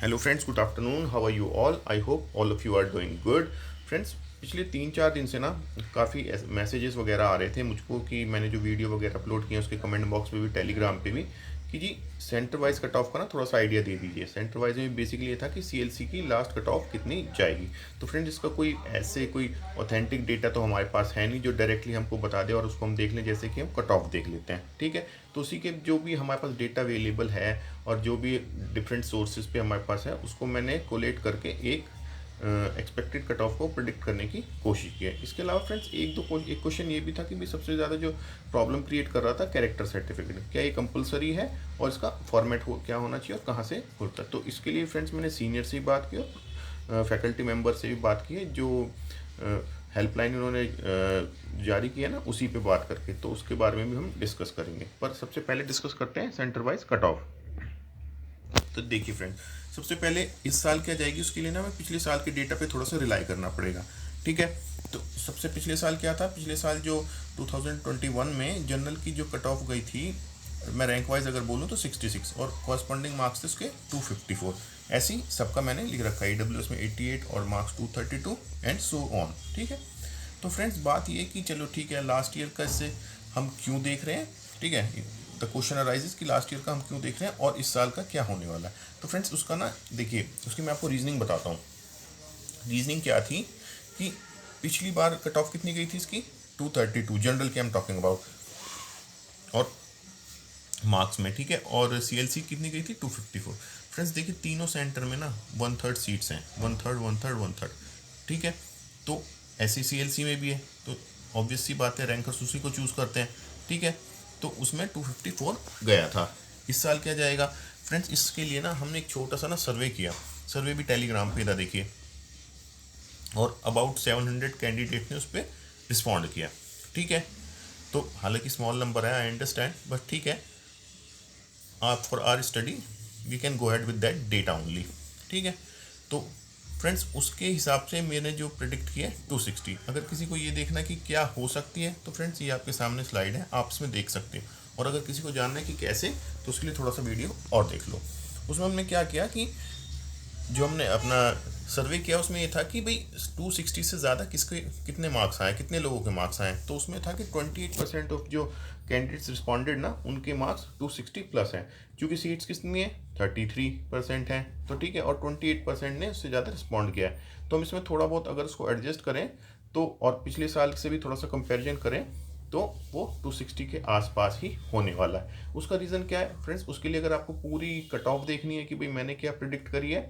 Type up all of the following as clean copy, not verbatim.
Hello friends, good afternoon. How are you all? I hope all of you are doing good. Friends, पिछले 3-4 दिन से ना काफ़ी messages वगैरह आ रहे थे मुझको कि मैंने जो वीडियो वगैरह अपलोड किए उसके कमेंट बॉक्स में भी, टेलीग्राम पे भी, कि जी सेंटर वाइज कट ऑफ का ना थोड़ा सा आइडिया दे दीजिए। सेंटर वाइज में बेसिकली ये था कि सीएलसी की लास्ट कट ऑफ कितनी जाएगी। तो फ्रेंड्स, इसका कोई ऐसे कोई ऑथेंटिक डेटा तो हमारे पास है नहीं जो डायरेक्टली हमको बता दे और उसको हम देख लें, जैसे कि हम कट ऑफ देख लेते हैं। ठीक है, तो उसी के जो भी हमारे पास डेटा अवेलेबल है और जो भी डिफरेंट सोर्सेज पे हमारे पास है, उसको मैंने कोलेट करके एक एक्सपेक्टेड कट ऑफ को प्रिडिक्ट करने की कोशिश की है। इसके अलावा फ्रेंड्स, एक क्वेश्चन ये भी था कि भाई सबसे ज़्यादा जो प्रॉब्लम क्रिएट कर रहा था कैरेक्टर सर्टिफिकेट, क्या ये कंपलसरी है और इसका फॉर्मेट क्या होना चाहिए और कहाँ से होता है। तो इसके लिए फ्रेंड्स मैंने सीनियर से भी बात की और फैकल्टी मेम्बर से भी बात की है, जो हेल्पलाइन उन्होंने जारी किया ना, उसी पे बात करके, तो उसके बारे में भी हम डिस्कस करेंगे। पर सबसे पहले डिस्कस करते हैं सेंटर वाइज कट ऑफ। तो देखिए फ्रेंड, सबसे पहले इस साल क्या जाएगी उसके लिए ना हमें पिछले साल के डेटा पे थोड़ा सा रिलाई करना पड़ेगा। ठीक है, तो सबसे पिछले साल क्या था? पिछले साल जो 2021 में जनरल की जो कट ऑफ गई थी, मैं रैंक वाइज अगर बोलूँ तो 66 और कॉरस्पॉन्डिंग मार्क्स थे उसके 254। ऐसे ही सबका मैंने लिख रखा है, EWS में 88 और मार्क्स 232 एंड सो ऑन। ठीक है, तो फ्रेंड्स बात ये कि चलो ठीक है, लास्ट ईयर का इससे हम क्यों देख रहे हैं। ठीक है, द क्वेश्चन अराइजेस कि लास्ट ईयर का हम क्यों देख रहे हैं और इस साल का क्या होने वाला है। तो फ्रेंड्स उसका ना देखिए, उसकी मैं आपको रीजनिंग बताता हूँ। रीजनिंग क्या थी कि पिछली बार कट ऑफ कितनी गई थी इसकी? 232 जनरल की आई एम टॉकिंग अबाउट, और मार्क्स में। ठीक है, और सीएलसी कितनी गई थी? 254। फ्रेंड्स देखिए, तीनों सेंटर में ना 1/3 सीट्स हैं, 1/3 1/3 1/3। ठीक है, तो ऐसी सीएलसी में भी है, तो ऑब्वियस सी बात है रैंकर्स उसी को चूज़ करते हैं। ठीक है, तो उसमें 254 गया था। इस साल क्या जाएगा फ्रेंड्स? इसके लिए ना हमने एक छोटा सा ना सर्वे किया। सर्वे भी टेलीग्राम पे था, देखिए, और अबाउट 700 कैंडिडेट ने उस पर रिस्पॉन्ड किया। ठीक है, तो हालांकि स्मॉल नंबर है, आई अंडरस्टैंड, बट ठीक है, for our study we can go ahead with that data only. ठीक है, तो फ्रेंड्स उसके हिसाब से मैंने जो प्रिडिक्ट किया है 260। अगर किसी को ये देखना कि क्या हो सकती है, तो फ्रेंड्स ये आपके सामने स्लाइड है, आप इसमें देख सकते हो। और अगर किसी को जानना है कि कैसे, तो उसके लिए थोड़ा सा वीडियो और देख लो। उसमें हमने क्या किया कि जो हमने अपना सर्वे किया उसमें ये था कि भाई 260 से ज़्यादा किसके कितने मार्क्स आए, कितने लोगों के मार्क्स आए। तो उसमें था कि 28% ऑफ जो कैंडिडेट्स रिस्पॉन्डेड ना, उनके मार्क्स 260 प्लस हैं। क्योंकि सीट्स कितनी है? 33% हैं। तो ठीक है, और 28% ने उससे ज़्यादा रिस्पॉन्ड किया है। तो हम इसमें थोड़ा बहुत अगर उसको एडजस्ट करें तो, और पिछले साल से भी थोड़ा सा कंपेरिजन करें, तो वो 260 के आसपास ही होने वाला है। उसका रीज़न क्या है फ्रेंड्स? उसके लिए अगर आपको पूरी कट ऑफ देखनी है कि भाई मैंने क्या प्रिडिक्ट करी है,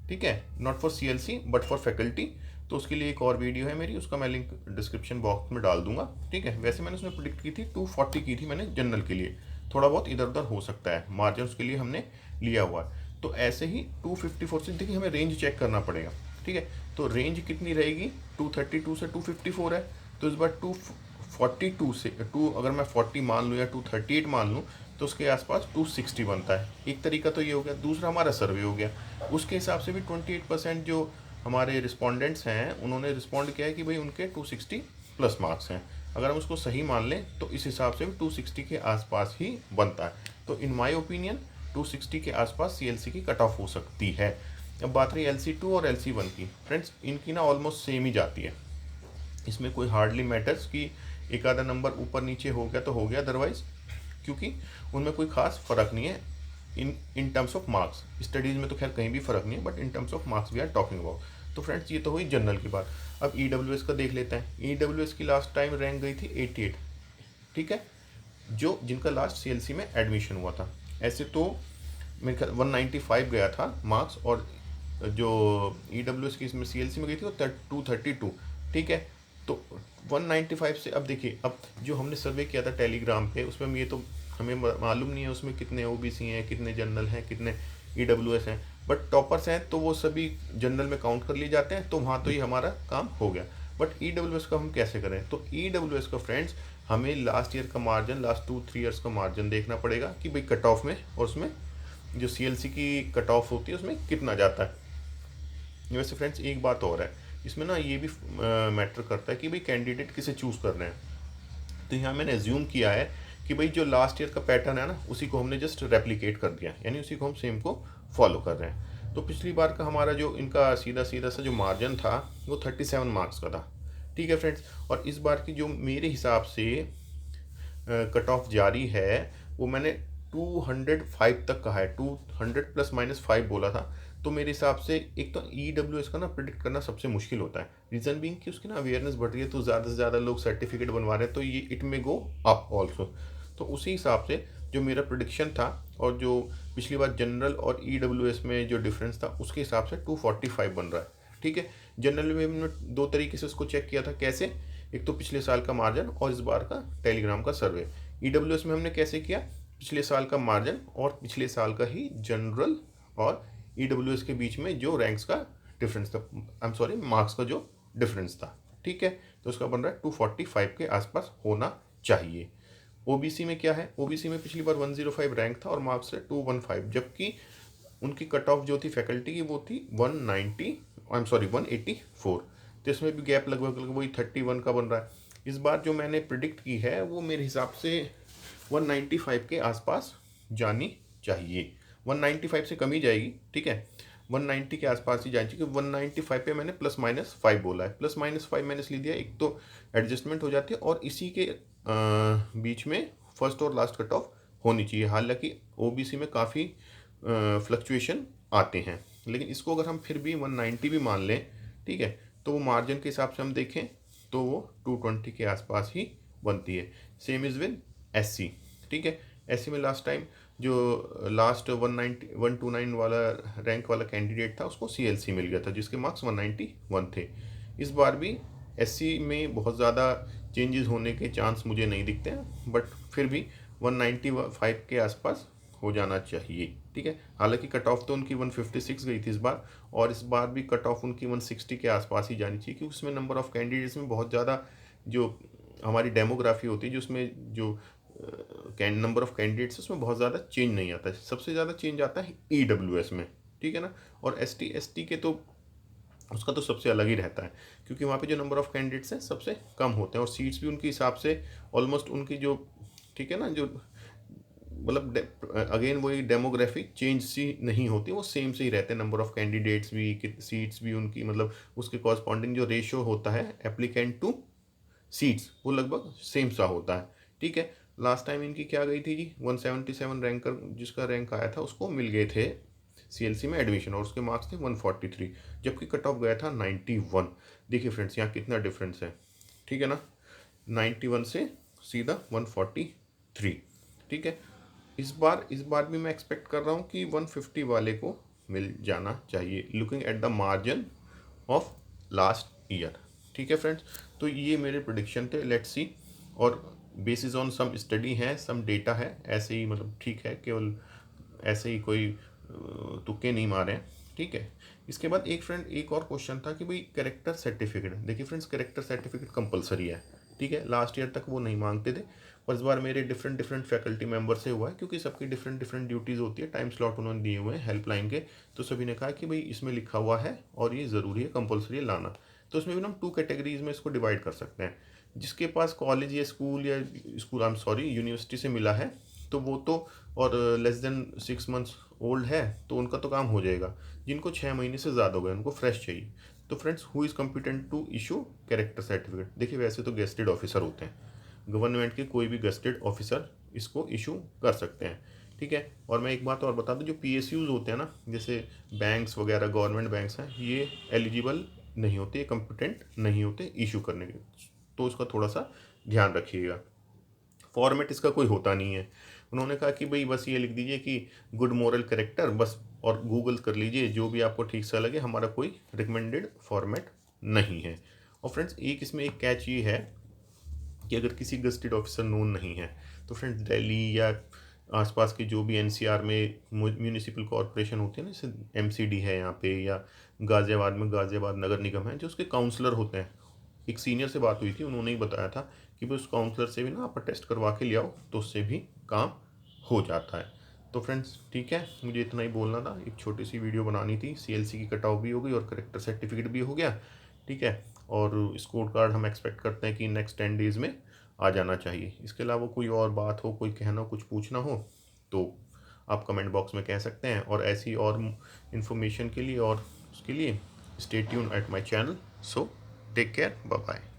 ठीक है, not for CLC but for faculty, तो उसके लिए एक और वीडियो है मेरी, उसका मैं लिंक डिस्क्रिप्शन बॉक्स में डाल दूंगा। ठीक है, वैसे मैंने उसमें प्रिडिक्ट की थी 240 की थी मैंने जनरल के लिए, थोड़ा बहुत इधर उधर हो सकता है, मार्जिन के लिए हमने लिया हुआ है। तो ऐसे ही 254 से, देखिए हमें रेंज चेक करना पड़ेगा। ठीक है, तो रेंज कितनी रहेगी? 232 से 254 है, तो इस बार 242 से अगर मैं 40 मान लूँ या 238 मान लूँ, तो उसके आसपास 260 बनता है। एक तरीका तो ये हो गया। दूसरा हमारा सर्वे हो गया, उसके हिसाब से भी 28% जो हमारे रिस्पोंडेंट्स हैं उन्होंने रिस्पॉन्ड किया है कि भाई उनके 260 प्लस मार्क्स हैं। अगर हम उसको सही मान लें तो इस हिसाब से भी 260 के आसपास ही बनता है। तो इन माय ओपिनियन 260 के आसपास सीएलसी की कट ऑफ हो सकती है। अब बात रही LC2 और LC1 की, फ्रेंड्स इनकी ना ऑलमोस्ट सेम ही जाती है। इसमें कोई हार्डली मैटर्स कि एक आधा नंबर ऊपर नीचे हो गया तो हो गया, अदरवाइज क्योंकि उनमें कोई खास फ़र्क नहीं है in terms of marks. Studies में तो खैर कहीं भी फ़र्क नहीं है, but in terms of marks we are talking about. तो फ्रेंड्स ये तो हुई जनरल की बात। अब EWS का देख लेते हैं। EWS की लास्ट टाइम रैंक गई थी 88। ठीक है, जो जिनका लास्ट सीएलसी में एडमिशन हुआ था। ऐसे तो मेरे ख्याल 195 गया था मार्क्स, और जो EWS की इसमें सीएलसी में गई थी वो 232। ठीक है, तो 195 से, अब देखिए, अब जो हमने सर्वे किया था टेलीग्राम पे, उसमें हम ये तो हमें मालूम नहीं है उसमें कितने ओबीसी हैं, कितने जनरल हैं, कितने EWS हैं, बट टॉपर्स हैं तो वो सभी जनरल में काउंट कर लिए जाते हैं, तो वहाँ तो ये हमारा काम हो गया। बट EWS का हम कैसे करें? तो EWS का फ्रेंड्स हमें लास्ट ईयर का मार्जिन, लास्ट 2-3 ईयर्स का मार्जिन देखना पड़ेगा कि भाई कट ऑफ में, और उसमें जो सीएलसी की कट ऑफ होती है उसमें कितना जाता है। वैसे फ्रेंड्स एक बात और है, इसमें ना ये भी मैटर करता है कि भाई कैंडिडेट किसे चूज़ कर रहे हैं। तो यहाँ मैंने एज्यूम किया है कि भाई जो लास्ट ईयर का पैटर्न है ना, उसी को हमने जस्ट रेप्लिकेट कर दिया, यानी उसी को हम सेम को फॉलो कर रहे हैं। तो पिछली बार का हमारा जो इनका सीधा सीधा सा जो मार्जिन था वो 37 मार्क्स का था। ठीक है फ्रेंड्स, और इस बार की जो मेरे हिसाब से कट ऑफ जारी है वो मैंने 205 तक कहा है, 200 प्लस माइनस 5 बोला था। तो मेरे हिसाब से एक तो EWS का ना प्रिडिक्ट करना सबसे मुश्किल होता है, रीज़न बीइंग कि उसकी ना अवेयरनेस बढ़ रही है, तो ज़्यादा से ज़्यादा लोग सर्टिफिकेट बनवा रहे हैं, तो ये इट में गो अप ऑल्सो। तो उसी हिसाब से जो मेरा प्रिडिक्शन था और जो पिछली बार जनरल और EWS में जो डिफरेंस था उसके हिसाब से 245 बन रहा है। ठीक है, जनरल में हमने दो तरीके से उसको चेक किया था, कैसे, एक तो पिछले साल का मार्जिन और इस बार का टेलीग्राम का सर्वे। EWS में हमने कैसे किया, पिछले साल का मार्जिन और पिछले साल का ही जनरल और EWS के बीच में जो रैंक्स का डिफरेंस था, आई एम सॉरी मार्क्स का जो डिफरेंस था। ठीक है, तो उसका बन रहा है 245 के आसपास होना चाहिए। OBC में क्या है, OBC में पिछली बार 105 रैंक था और मार्क्स है 215, जबकि उनकी कट ऑफ जो थी फैकल्टी की वो थी 190, आई एम सॉरी 184। तो इसमें भी गैप लगभग लगभग वही 31 का बन रहा है। इस बार जो मैंने प्रिडिक्ट की है वो मेरे हिसाब से 195 के आसपास जानी चाहिए। 195 से कम ही जाएगी, ठीक है, 190 के आसपास ही जानी चाहिए, क्योंकि 195 पे मैंने प्लस माइनस 5 बोला है। प्लस माइनस 5 मैंने इसलिए दिया, एक तो एडजस्टमेंट हो जाती है और इसी के बीच में फर्स्ट और लास्ट कट ऑफ होनी चाहिए। हालांकि OBC में काफ़ी फ्लक्चुएशन आते हैं, लेकिन इसको अगर हम फिर भी 190 भी मान लें, ठीक है, तो वो मार्जिन के हिसाब से हम देखें तो वो 220 के आसपास ही बनती है। Same is with SC। ठीक है, SC में लास्ट टाइम जो लास्ट 129 वाला रैंक वाला कैंडिडेट था उसको CLC मिल गया था, जिसके मार्क्स 191 थे। इस बार भी SC में बहुत ज़्यादा चेंजेस होने के चांस मुझे नहीं दिखते हैं, बट फिर भी 195 के आसपास हो जाना चाहिए। ठीक है, हालांकि कट ऑफ तो उनकी 156 गई थी इस बार, और इस बार भी कट ऑफ उनकी 160 के आसपास ही जानी चाहिए, क्योंकि उसमें नंबर ऑफ कैंडिडेट्स में बहुत ज़्यादा जो हमारी डेमोग्राफी होती है, जो उसमें जो नंबर ऑफ कैंडिडेट्स उसमें बहुत ज़्यादा चेंज नहीं आता है। सबसे ज़्यादा चेंज आता है EWS में, ठीक है ना, और ST के तो उसका तो सबसे अलग ही रहता है, क्योंकि वहाँ पे जो नंबर ऑफ कैंडिडेट्स हैं सबसे कम होते हैं और सीट्स भी उनके हिसाब से ऑलमोस्ट उनकी जो, ठीक है ना, जो मतलब अगेन वही डेमोग्राफी चेंज सी नहीं होती, वो सेम से ही रहते हैं, नंबर ऑफ कैंडिडेट्स भी, सीट्स भी उनकी, मतलब उसके कॉरस्पॉन्डिंग जो रेशियो होता है एप्लीकेंट टू सीट्स वो लगभग सेम सा होता है। ठीक है, लास्ट टाइम इनकी क्या गई थी जी, 177 रैंकर जिसका रैंक आया था उसको मिल गए थे CLC में एडमिशन, और उसके मार्क्स थे 143, जबकि कट ऑफ गया था 91। देखिए फ्रेंड्स यहाँ कितना डिफरेंस है, ठीक है ना, 91 से सीधा 143। ठीक है, इस बार भी मैं एक्सपेक्ट कर रहा हूँ कि 150 वाले को मिल जाना चाहिए, looking at the margin of last year. ठीक है फ्रेंड्स, तो ये मेरे प्रिडिक्शन थे, लेट्स सी, और बेसिस ऑन सम स्टडी है, सम डेटा है, ऐसे ही मतलब ठीक है, केवल ऐसे ही कोई तुक्के नहीं मारे हैं। ठीक है, इसके बाद एक और क्वेश्चन था कि भाई कैरेक्टर सर्टिफिकेट, देखिए फ्रेंड्स कैरेक्टर सर्टिफिकेट कंपलसरी है। ठीक है, लास्ट ईयर तक वो नहीं मांगते थे, पर इस बार मेरे डिफरेंट फैकल्टी मेंबर से हुआ है, क्योंकि सबकी डिफरेंट ड्यूटीज़ होती है, टाइम स्लॉट उन्होंने दिए हुए हैं हेल्पलाइन के, तो सभी ने कहा कि भाई इसमें लिखा हुआ है और ये ज़रूरी है, कंपलसरी है लाना। तो इसमें भी हम 2 कैटेगरीज में इसको डिवाइड कर सकते हैं। जिसके पास कॉलेज या school I am sorry university से मिला है तो वो तो, और लेस देन 6 मंथ्स ओल्ड है तो उनका तो काम हो जाएगा। जिनको 6 महीने से ज़्यादा हो गए उनको फ्रेश चाहिए। तो friends who is competent to issue character certificate, देखिए वैसे तो गेस्टेड ऑफिसर होते हैं, गवर्नमेंट के कोई भी गेस्टेड ऑफिसर इसको इशू कर सकते हैं। ठीक है, और मैं एक बात और बता दूं, जो PSUs होते हैं ना, जैसे बैंक्स वगैरह गवर्नमेंट बैंक्स हैं, ये एलिजिबल नहीं होते, कम्पिटेंट नहीं होते इशू करने के, तो उसका थोड़ा सा ध्यान रखिएगा। फॉर्मेट इसका कोई होता नहीं है, उन्होंने कहा कि भाई बस ये लिख दीजिए कि गुड मोरल करेक्टर बस, और गूगल कर लीजिए जो भी आपको ठीक सा लगे, हमारा कोई रिकमेंडेड फॉर्मेट नहीं है। और फ्रेंड्स एक इसमें एक कैच ये है कि अगर किसी गस्टेड ऑफिसर नोन नहीं है तो फ्रेंड्स दिल्ली या आसपास के जो भी NCR में म्यूनिसिपल कॉरपोरेशन होती है ना, जैसे MCD है यहाँ पे, या गाज़ियाबाद में गाज़ियाबाद नगर निगम है, जो उसके काउंसलर होते हैं, एक सीनियर से बात हुई थी, उन्होंने ही बताया था कि भाई उस काउंसलर से भी ना आप टेस्ट करवा के ले आओ, तो उससे भी काम हो जाता है। तो फ्रेंड्स ठीक है, मुझे इतना ही बोलना था, एक छोटी सी वीडियो बनानी थी, CLC की कट ऑफ भी हो गई और करेक्टर सर्टिफिकेट भी हो गया। ठीक है, और स्कोर कार्ड हम एक्सपेक्ट करते हैं कि नेक्स्ट 10 डेज़ में आ जाना चाहिए। इसके अलावा कोई और बात हो, कोई कहना हो, कुछ पूछना हो तो आप कमेंट बॉक्स में कह सकते हैं। और ऐसी और इन्फॉर्मेशन के लिए और उसके लिए stay tune at my channel. So take care, bye bye.